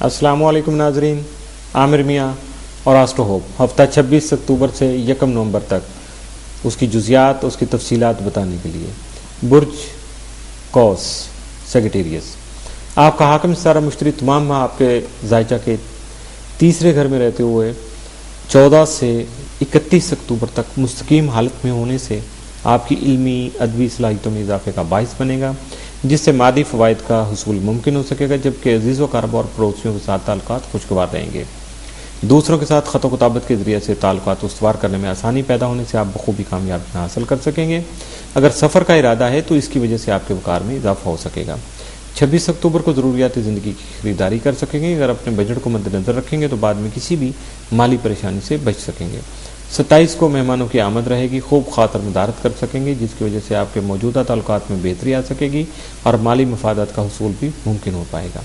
अस्सलामु अलैकुम नाजरीन, आमिर मियाँ और आस्ट्रो होप हफ्ता 26 अक्टूबर से 1 नवंबर तक उसकी जुजियात, उसकी तफसीलात बताने के लिए। बुर्ज कौस सेगिटेरियस, आपका हाकिम सितारा मुश्तरी तमाम माह आपके जायचा के तीसरे घर में रहते हुए 14 से 31 अक्टूबर तक मुस्तकीम हालत में होने से आपकी इल्मी अदबी सलाहियतों में इजाफे का बाइस बनेगा, जिससे मादी फ़वाइद का हुसूल मुमकिन हो सकेगा, जबकि अजीज़ व क़रबा और पड़ोसियों के साथ ताल्लुकात खुशगवार रहेंगे। दूसरों के साथ ख़त किताबत के ज़रिए से ताल्लुकात उस्तवार करने में आसानी पैदा होने से आप बखूबी कामयाबी हासिल कर सकेंगे। अगर सफ़र का इरादा है तो इसकी वजह से आपके वक़ार में इजाफा हो सकेगा। 26 अक्टूबर को ज़रूरियाती ज़िंदगी की खरीदारी कर सकेंगे। अगर अपने बजट को मद्देनज़र रखेंगे तो बाद में किसी भी माली परेशानी से बच सकेंगे। 27 को मेहमानों की आमद रहेगी, खूब खातर मदारत कर सकेंगे, जिसकी वजह से आपके मौजूदा ताल्लुकात में बेहतरी आ सकेगी और माली मफादात का हुसूल भी मुमकिन हो पाएगा।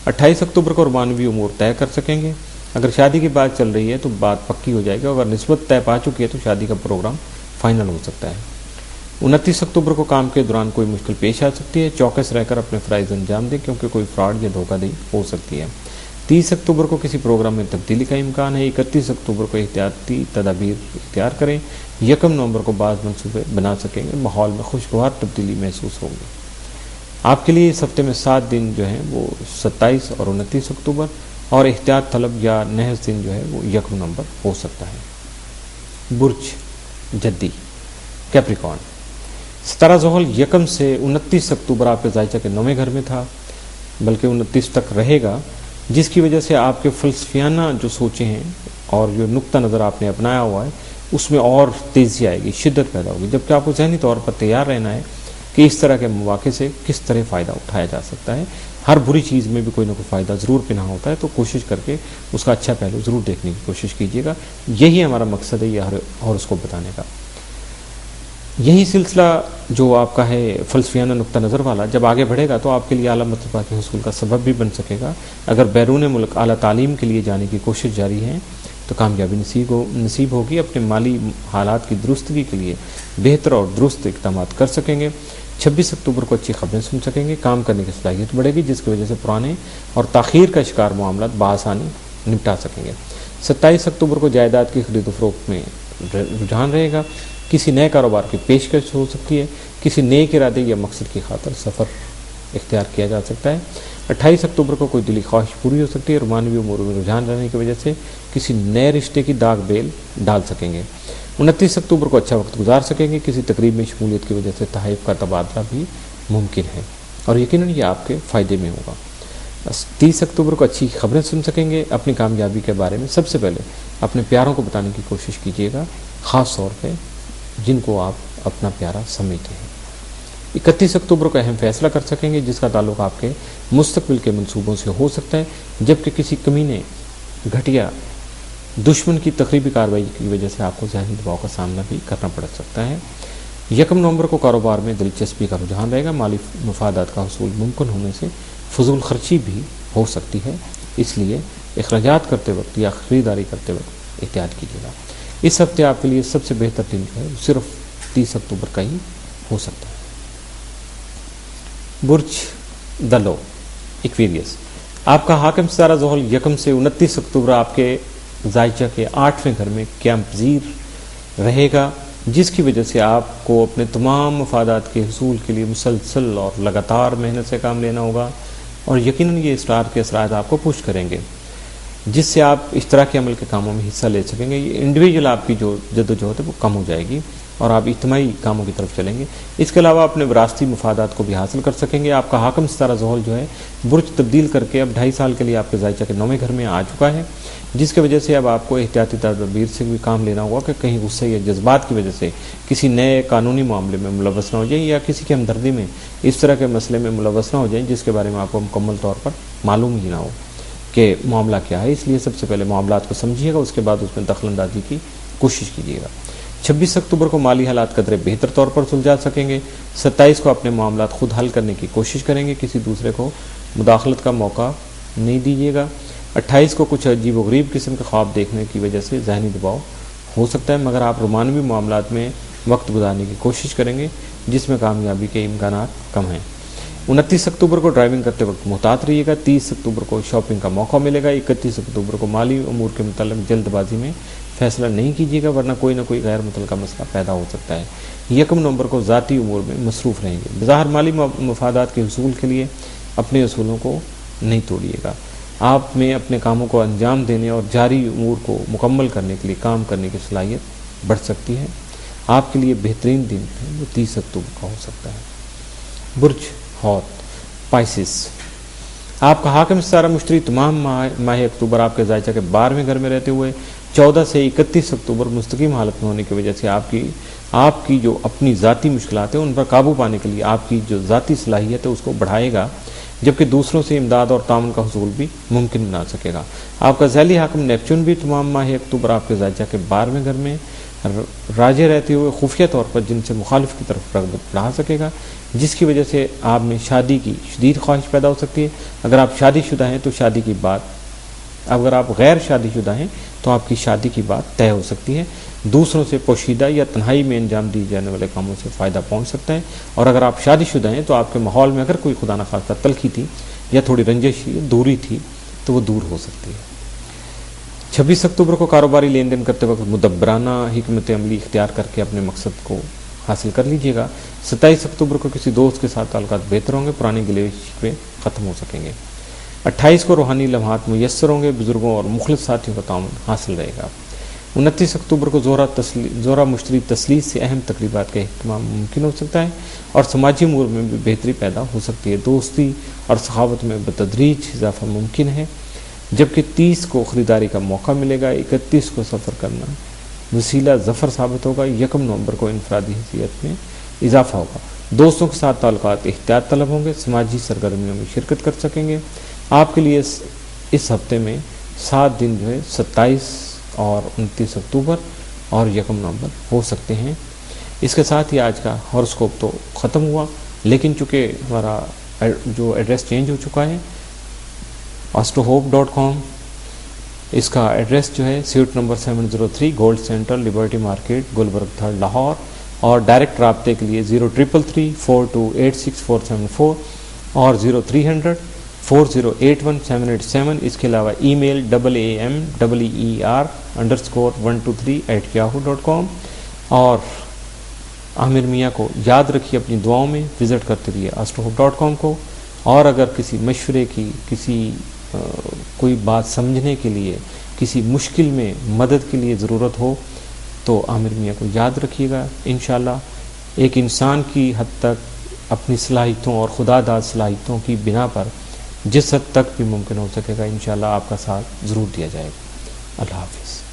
28 अक्टूबर को मानवी उमूर तय कर सकेंगे। अगर शादी की बात चल रही है तो बात पक्की हो जाएगी, अगर निस्बत तय पा चुकी है तो शादी का प्रोग्राम फाइनल हो सकता है। 29 अक्टूबर को काम के दौरान कोई मुश्किल पेश आ सकती है, चौकस रहकर अपने फ़राइज़ अंजाम दें, क्योंकि कोई फ्रॉड या धोखाधड़ी हो सकती है। 30 अक्टूबर को किसी प्रोग्राम में तब्दीली का इम्कान है। 31 अक्टूबर को एहतियाती तदाबीर इख्तियार करें। 1 नवंबर को बाज़ मनसूबे बना सकेंगे, माहौल में खुशगवार तब्दीली महसूस होगी। आपके लिए इस हफ्ते में 7 दिन जो हैं वो 27 और 29 अक्टूबर और एहतियात तलब या नहज दिन जो है वो 1 नवंबर हो सकता है। बुर्ज जद्दी कैप्रिकॉर्न, सितारा ज़ोहल 1 से 29 अक्टूबर आपके जायचा के 9वें घर में था, बल्कि 29 तक रहेगा, जिसकी वजह से आपके फ़लसफियाना जो सोचें हैं और जो नुक्ता नज़र आपने अपनाया हुआ है उसमें और तेज़ी आएगी, शिद्दत पैदा होगी, जबकि आपको ज़हनी तौर पर तैयार रहना है कि इस तरह के मौक़े से किस तरह फ़ायदा उठाया जा सकता है। हर बुरी चीज़ में भी कोई ना कोई फ़ायदा ज़रूर पिना होता है, तो कोशिश करके उसका अच्छा पहलू ज़रूर देखने की कोशिश कीजिएगा। यही हमारा मकसद है यह और उसको बताने का। यही सिलसिला जो आपका है फ़लसफियाना नुक्ता नज़र वाला, जब आगे बढ़ेगा तो आपके लिए आला मरतबा के हुसूल का सबब भी बन सकेगा। अगर बैरून मुल्क आला तालीम के लिए जाने की कोशिश जारी है तो कामयाबी नसीब होगी। अपने माली हालात की दुरुस्तगी के लिए बेहतर और दुरुस्त इक़दाम कर सकेंगे। 26 अक्टूबर को अच्छी खबरें सुन सकेंगे, काम करने की सलाहियत बढ़ेगी, जिसकी वजह से पुराने और ताख़ीर का शिकार मामलात बआसानी निपटा सकेंगे। 27 अक्टूबर को जायदाद की खरीद फरोख्त में रुझान रहेगा, किसी नए कारोबार की पेशकश हो सकती है, किसी नेक इरादे या मकसद की खातर सफ़र इख्तियार किया जा सकता है। 28 अक्टूबर को कोई दिली ख्वाहिश पूरी हो सकती है और मानवीय उमूर में रुझान रहने की वजह से किसी नए रिश्ते की दाग बेल डाल सकेंगे। 29 अक्टूबर को अच्छा वक्त गुजार सकेंगे, किसी तकरीब में शमूलियत की वजह से तहफ़ का तबादला भी मुमकिन है और यकीनन ये आपके फ़ायदे में होगा। 30 अक्टूबर को अच्छी खबरें सुन सकेंगे। अपनी कामयाबी के बारे में सबसे पहले अपने प्यारों को बताने की कोशिश कीजिएगा, ख़ास तौर पर जिनको आप अपना प्यारा समझते हैं। 31 अक्टूबर को अहम फैसला कर सकेंगे, जिसका ताल्लुक़ आपके मुस्तक़बिल के मंसूबों से हो सकता है, जबकि किसी कमीने घटिया दुश्मन की तकरीबी कार्रवाई की वजह से आपको ज़हनी दबाव का सामना भी करना पड़ सकता है। 1 नवंबर को कारोबार में दिलचस्पी का रुझान रहेगा, माली मफादात का हुसूल मुमकिन होने से फजूल खर्ची भी हो सकती है, इसलिए अखराजात करते वक्त या ख़रीदारी करते वक्त एहतियात कीजिएगा। इस हफ्ते आपके लिए सबसे बेहतर दिन जो है सिर्फ 30 अक्टूबर का ही हो सकता है। बुर्ज दलो एक्वेरियस, आपका हाकिम सितारा ज़ोहल 1 से 29 अक्टूबर आपके जायचा के 8वें घर में क़याम पज़ीर रहेगा, जिसकी वजह से आपको अपने तमाम मफादात के हुसूल के लिए मुसलसल और लगातार मेहनत से काम लेना होगा और यकीनन ये स्टार के असरात आपको पुश करेंगे, जिससे आप इस तरह के अमल के कामों में हिस्सा ले सकेंगे। ये इंडिविजुअल आपकी जो जद्दोजहद है वो कम हो जाएगी और आप इज्तिमाई कामों की तरफ चलेंगे। इसके अलावा अपने विरासती मफादात को भी हासिल कर सकेंगे। आपका हाकिम सितारा ज़ोहल जो है बुर्ज तब्दील करके अब 2.5 साल के लिए आपके जायचा के 9वें घर में आ चुका है, जिसकी वजह से अब आपको एहतियाती तदबीर से भी काम लेना होगा कि कहीं गुस्से या जज्बात की वजह से किसी नए कानूनी मामले में मुलव्वस ना हो जाए या किसी की हमदर्दी में इस तरह के मसले में मुलव्वस ना हो जाए जिसके बारे में आपको मुकम्मल तौर पर मालूम ही ना हो कि मामला क्या है। इसलिए सबसे पहले मामलात को समझिएगा, उसके बाद उसमें दखलंदाजी की कोशिश कीजिएगा। 26 अक्टूबर को माली हालात कदरे बेहतर तौर पर सुलझा सकेंगे। 27 को अपने मामलात खुद हल करने की कोशिश करेंगे, किसी दूसरे को मुदाखलत का मौका नहीं दीजिएगा। 28 को कुछ अजीब व गरीब किस्म के ख्वाब देखने की वजह से ज़हनी दबाव हो सकता है, मगर आप रोमानवी मामलात में वक्त गुजारने की कोशिश करेंगे जिसमें कामयाबी के इम्कानात कम हैं। 29 अक्टूबर को ड्राइविंग करते वक्त मुहतात रहिएगा। 30 अक्टूबर को शॉपिंग का मौका मिलेगा। 31 अक्टूबर को माली अमूर के मुताल्लिक़ जल्दबाजी में फैसला नहीं कीजिएगा, वरना कोई ना कोई गैर मुतल्लका मसला पैदा हो सकता है। 1 नवंबर को ज़ाती उमूर में मसरूफ़ रहेंगे। बज़ाहिर माली मफादात के हुसूल के लिए अपने असूलों को नहीं तोड़िएगा। आप में अपने कामों को अंजाम देने और जारी उमूर को मुकम्मल करने के लिए काम करने की सलाहियत बढ़ सकती है। आपके लिए बेहतरीन दिन है वो 30 अक्टूबर का हो सकता है। बुर्ज हौत पाइसिस, आपका हाकिम सितारा मुश्तरी तमाम माह अक्टूबर आपके ज़ायचा के 12वें घर में रहते हुए 14 से 31 अक्टूबर मुस्तकीम हालत में होने की वजह से आपकी जो अपनी ज़ाती मुश्किलात हैं उन पर काबू पाने के लिए आपकी जो ज़ाती सलाहियत है उसको बढ़ाएगा, जबकि दूसरों से इमदाद और ताउन का हुसूल भी मुमकिन बना सकेगा। आपका ज़ैली हाकिम नेपच्यून भी तमाम माह अक्टूबर आपके ज़ायचा के 12वें घर में राजे रहते हुए खुफिया तौर पर जिनसे मुखालिफ की तरफ रग़बत बढ़ा सकेगा, जिसकी वजह से आप में शादी की शदीद ख्वाहिश पैदा हो सकती है। अगर आप शादीशुदा हैं तो शादी की बात, अगर आप गैर शादीशुदा हैं तो आपकी शादी की बात तय हो सकती है। दूसरों से पोशीदा या तन्हाई में अंजाम दिए जाने वाले कामों से फ़ायदा पहुंच सकता है। और अगर आप शादीशुदा हैं तो आपके माहौल में अगर कोई खुदा न खास्ता तलखी थी या थोड़ी रंजिश दूरी थी तो वो दूर हो सकती है। 26 अक्टूबर को कारोबारी लेन देन करते वक्त मुदब्बराना हिकमत अमली इख्तियार करके अपने मकसद को हासिल कर लीजिएगा। 27 अक्टूबर को किसी दोस्त के साथ ताल्लुकात बेहतर होंगे, पुरानी गिले शिकवे ख़त्म हो सकेंगे। 28 को रूहानी लम्हात मुयस्सर होंगे, बुजुर्गों और मुखलिस साथियों का ताउन हासिल रहेगा। 29 अक्टूबर को ज़ोरा मुश्तरी तसलीस से अहम तकरीबात का इहतमाम मुमकिन हो सकता है और समाजी अमूर में भी बेहतरी पैदा हो सकती है। दोस्ती और सखावत में बतदरीज इजाफा मुमकिन है, जबकि 30 को ख़रीदारी का मौका मिलेगा। 31 को सफ़र करना वसीला ज़फ़र साबित होगा। 1 नवंबर को इनफरादी हैसियत में इजाफा होगा। दोस्तों के साथ ताल्लुकात एहतियात तलब होंगे, समाजी सरगर्मियों में शिरकत कर सकेंगे। आपके लिए इस हफ्ते में 7 दिन जो है 27 और 29 अक्टूबर और 1 नवंबर हो सकते हैं। इसके साथ ही आज का हॉरोस्कोप तो ख़त्म हुआ, लेकिन चूँकि हमारा जो एड्रेस चेंज हो चुका है astrohope.com, इसका एड्रेस जो है suite number 703 Gold Centre Liberty Market Gulberg 3 Lahore, और डायरेक्ट राब्ते के लिए 0333 4286 और 0300 4081 787। इसके अलावा ईमेल AMEER_123@yahoo.com। और आमिर मियाँ को याद रखिए अपनी दुआओं में, विज़िट करते रहिए astrohope.com को। और अगर किसी मशवरे की, कोई बात समझने के लिए, किसी मुश्किल में मदद के लिए ज़रूरत हो तो आमिर मियाँ को याद रखिएगा। इंशाअल्लाह एक इंसान की हद तक अपनी सलाहियतों और खुदादाद सलाहियतों की बिना पर जिस हद तक भी मुमकिन हो सकेगा इंशाअल्लाह आपका साथ ज़रूर दिया जाएगा। अल्लाह हाफ़िज़।